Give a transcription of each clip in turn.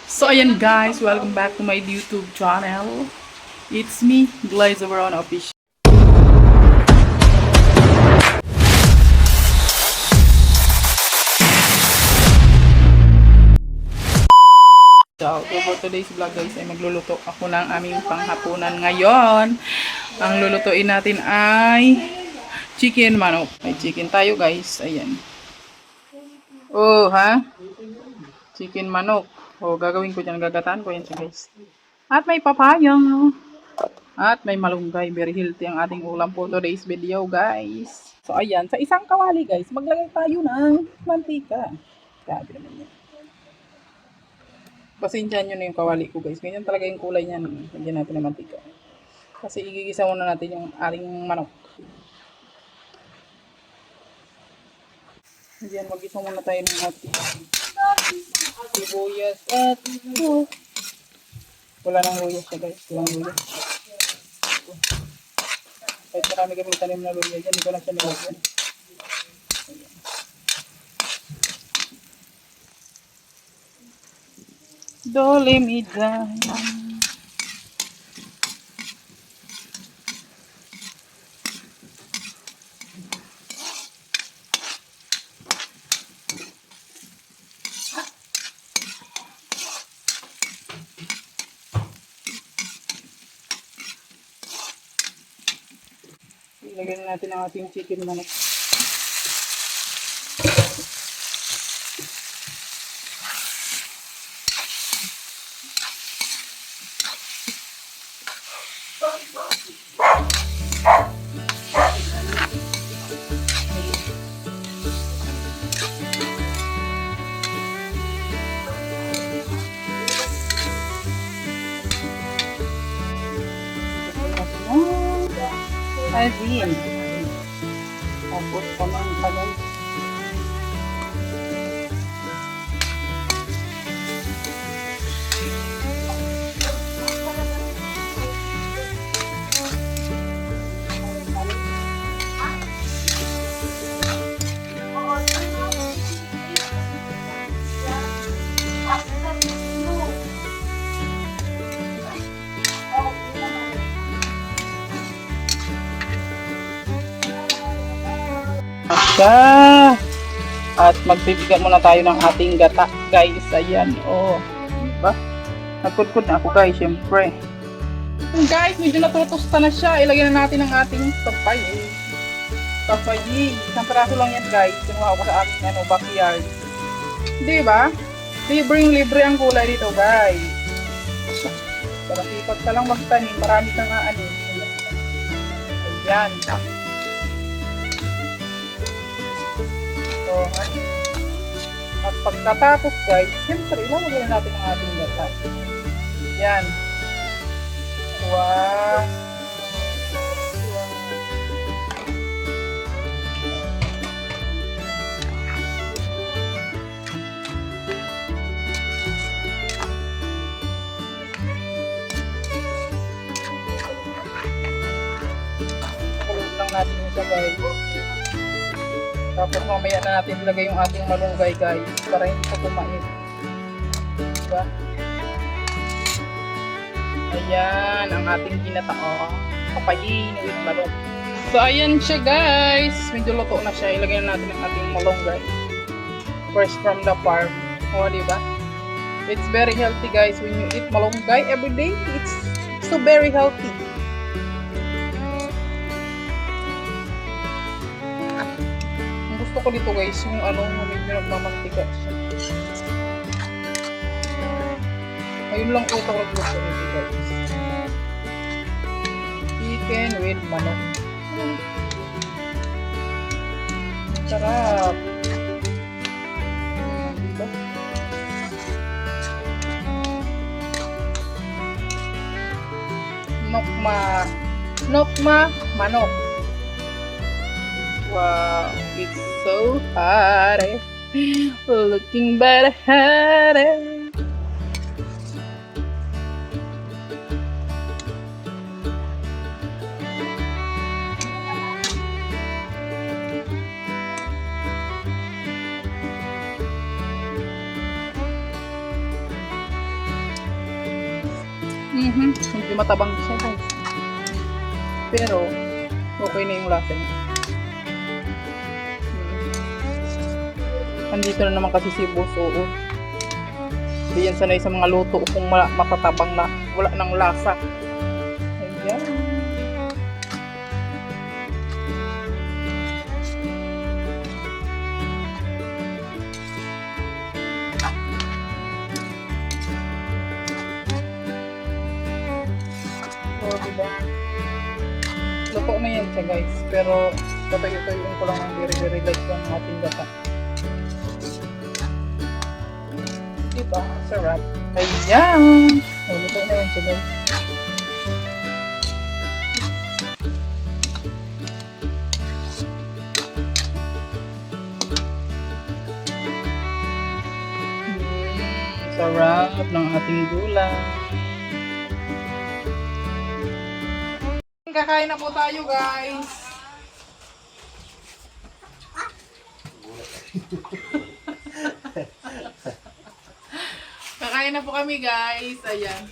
So ayan guys, welcome back to my YouTube channel. It's me, Glaze Overon Official. So for today's vlog guys ay magluluto ako ng aming panghapunan ngayon. Ang lulutuin natin ay chicken manok. May chicken tayo guys, ayan. Oh ha? Chicken manok. Oh, gagawin ko dyan, gagataan ko yan siya guys. At may papaya. At may malunggay. Very healthy ang ating ulam for today's video, guys. So, ayan. Sa isang kawali, guys, maglagay tayo ng mantika. Grabe naman yan. Pasensyahan nyo na yung kawali ko, guys. Ganyan talaga yung kulay niyan. Lagyan natin ng mantika. Kasi igigisa muna natin yung ating manok. Diyan, mag-isa muna tayo ng ating sibuyas at wala nang luya siya, guys. Walang luya. Kahit marami kami tanim na luya dyan, hindi ko lang siya nilagyan. Dole mi dyan. Ilagyan natin ang ating chicken manok. Asin. Tapos pamantagal. Siya. At magbibigan muna tayo ng ating gata, guys. Ayan, oh. Diba? Nagkudkud na ako, guys, syempre. Guys, medyo natutusta na siya. Ilagyan na natin ang ating papay. Papay. Isang peraso lang yan, guys. Kinuha ko sa aking backyard. Diba? Libre ang kulay dito, guys. Parang ipag ka lang magtanim. Marami kang ano. Ayan. So, at pagkatapos guys, siyempre ilalagay natin ang ating gata. Yan. Wow. Kulog lang natin siya guys. Tapos mamaya na natin ilagay yung ating malunggay guys para hindi ito kumait. Diba? Ayan ang ating ginataong papayin with malong. So ayan siya guys. Medyo luto na siya. Ilagay na natin ang ating malunggay. Fresh from the farm. O diba? It's very healthy guys when you eat malunggay every day. It's so very healthy. Gusto ko dito guys, yung medyo nagmamantika siya. Ayun lang po ito ko gusto nito guys. Chicken with manok. Sarap. Diba? Nokma manok. Wow, it's so hot, looking better. Medyo matabang siya guys. Pero, okay na yung lasa niya. Andito na naman kasi si Boss, oo. Hindi yan sanay sa mga luto kung matatabang na, wala nang lasa. Ayan. So, diba? Luto na yan siya guys. Pero, tatayo-tayoin ko lang ng very light yung ating gata. Diba? Sarap. Ayan! So, luto na yan siya guys. Sarap ng ating gulay. Kakain na po tayo guys. Kakain na po kami guys. Ayan.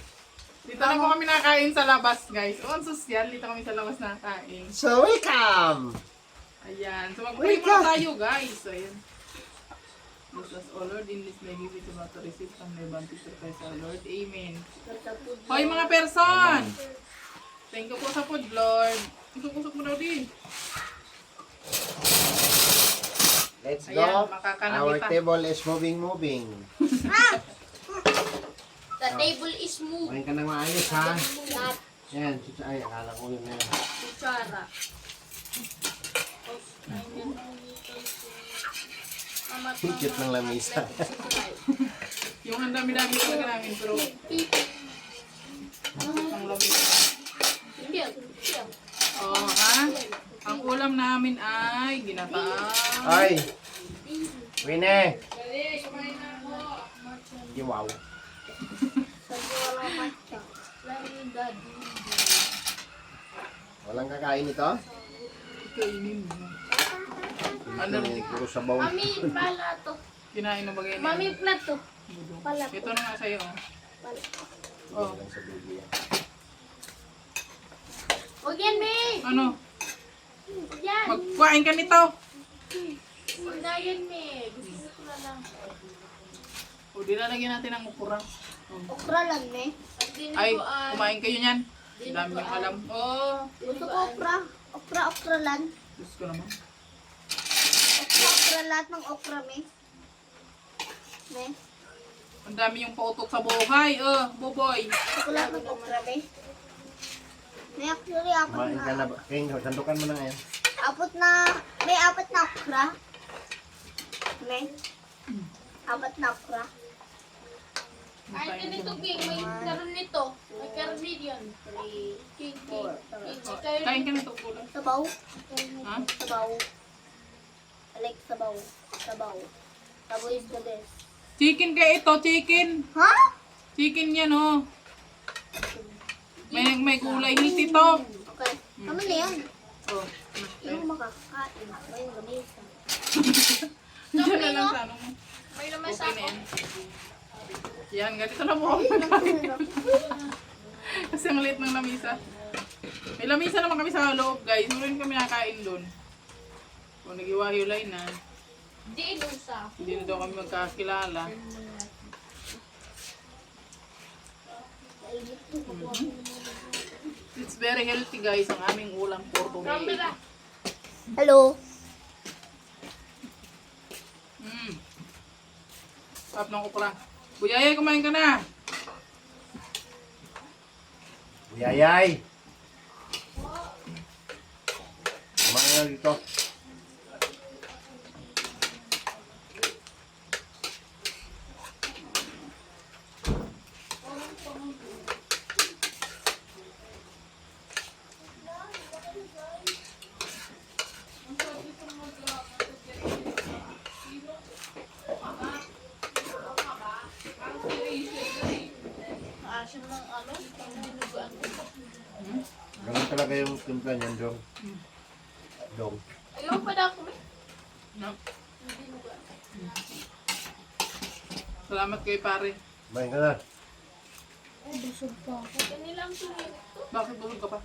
Dito na po kami nakain sa labas guys. O, ang sosyal. Dito kami sa labas nakain. So, welcome! Ayan. So, mag-pray muna tayo guys. Ayan. Bless us, O Lord, in this may give it about to receive from the bounty of Christ our Lord. Amen. Hoy mga person! Thank you po sa food, Lord. Kusok-kusok mo daw din. Let's Ayan, go. makakanan Our kita. table is moving. The table is moved. Kumain ka nang maayos, ha? Not Yan. Ay, akala ko yun na yan. kutsara. Cute ng lamisa. Yung ang dami-dami talaga namin, pero ang lamig. Oh, ha? Ang ulam namin ay ginataan. Ay! Wine! Wow. Walang kakain ito? Kainin mo. Ano? Puro sabaw. Mami, pala to. Kinain na bagay na. Mami, pala to. Pala to. Ito na nga sa'yo. Oh. Pala. Oh. Lang sa Biblia. Huwag yan, May. Ano? Huwag yan. Magkuhain ka nito. Huwag na yan, May. Gusto ko na lang. O, dinalagyan natin ang ukura. Oh. Okra lang, May. At Ay, dinuguan. kumain kayo niyan. Ang dami yung alam. Oh, Gusto ko okra. Okra lang. Diyos ko naman. Okra, lahat ng okra, May. May. Ang dami yung pautok sa buhay. Oh, buboy. Gusto ko lahat ng okra, May. May actually, apat Kumain ka na. na ba? King, sandukan mo na ngayon. May apat na okra. May. Apat na okra. Ay, Ay, ganito, King. May karon nito. May karon din yun. King. Kain ka nito, kulo. Sabaw. Ha? Sabaw. I like sabaw. Sabaw. Sabaw is the best. Chicken kaya ito, chicken. Ha? Chicken yan, oh. May kulay. Healthy to. Okay. Tama na yan. Oh. Yung makakain. May lamesa. Diyan na lang sa ano mo. May Okay lamesa na yan. Yan, ganito na po. Kasi ang liit ng lamisa. May lamisa naman kami sa loob, guys. Meron kami nakain doon. Kung nag-iwahilay na, Di inusa. hindi na daw kami magkakilala. It's very healthy, guys, ang aming ulam for today. Camera. Hello. Sarap ng okra. Buyayay, kumain ka na. Buyayay! Kumain na dito. Asin ng ano? Dinuguan. Ganun talaga yung timpla niyan, Dong. Dong. Ayaw pa na ako. No. Salamat kay pare. Kumain ka na. Busog pa ako. Bakit busog ka pa?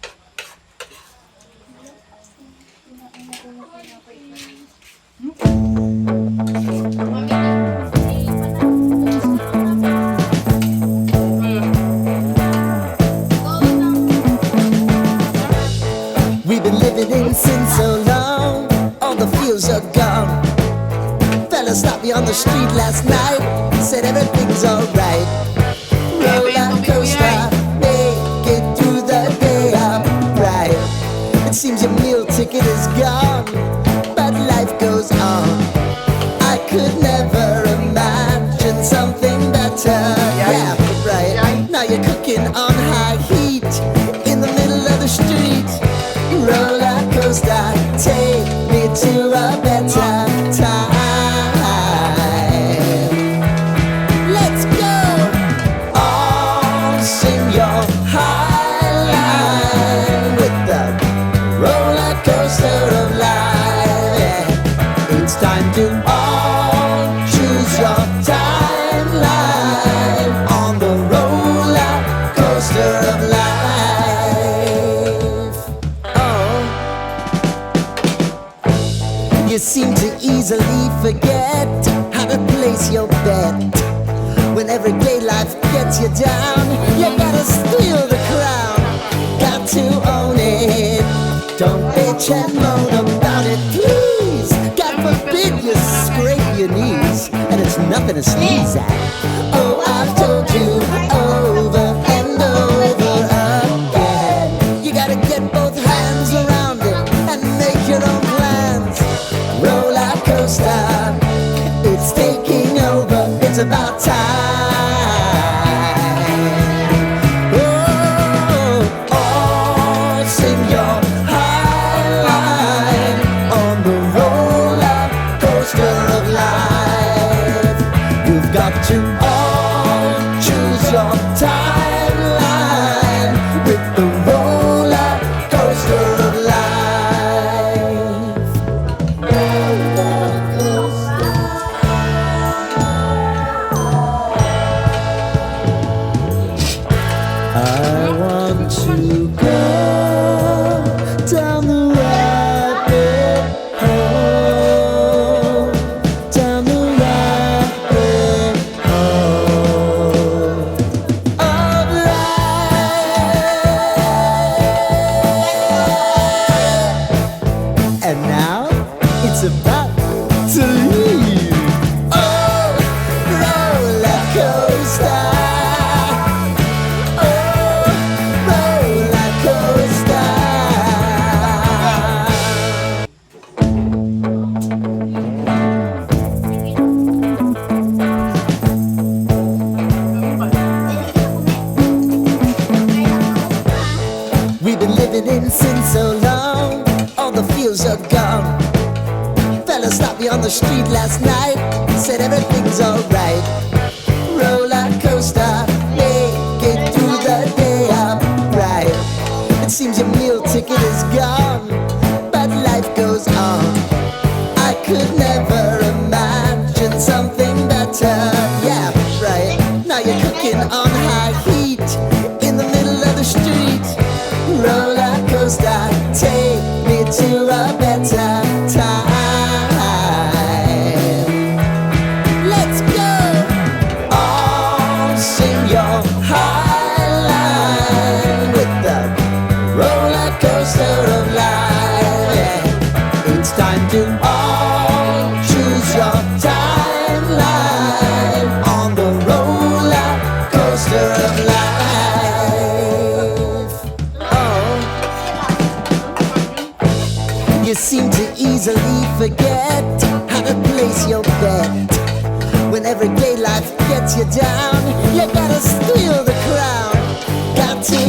We've been living in sin so long, all the fields are gone. Fella stopped me on the street last night, said everything's alright. Roller coaster, make it through the day, I'm right. It seems your meal ticket is gone, but life goes on. I could never imagine something better. Yeah, right. Now you're cooking on high heat in the middle of the street. Roller coaster, take me to a better time. Let's go. All sing your high line with the roller coaster of life. Yeah. It's time to all choose your timeline on the roller coaster of life. You seem to easily forget how to place your bet. When everyday life gets you down, you gotta steal the crown. Got to own it. Don't bitch and moan about it, please. God forbid you scrape your knees, and it's nothing to sneeze at. Oh, I've told you over and over again. You gotta get both hands around it and make your own plans. Roller coaster, it's taking over, it's about time. Oh, all sing your high line on the roller coaster of life. You've got to all choose your timeline with the roller coaster of life. I want to go down the rabbit hole, down the rabbit hole of life. And now it's about to leave. Oh, roller coaster. We've been living in sin so long, all the fields are gone. Fella stopped me on the street last night, said everything's alright. Roller coaster, make it through the day, I'm right. It seems your meal ticket is gone, but life goes on. I could never imagine something better. Yeah, right. Now you're cooking on high heat in the middle of the street. Roller coaster, take me to a better time. Let's go. All sing your high line with the roller coaster of life. Yeah. It's time to all choose your timeline on the roller coaster of life. You seem to easily forget how to place your bet. When everyday life gets you down, you gotta steal the crown. Got to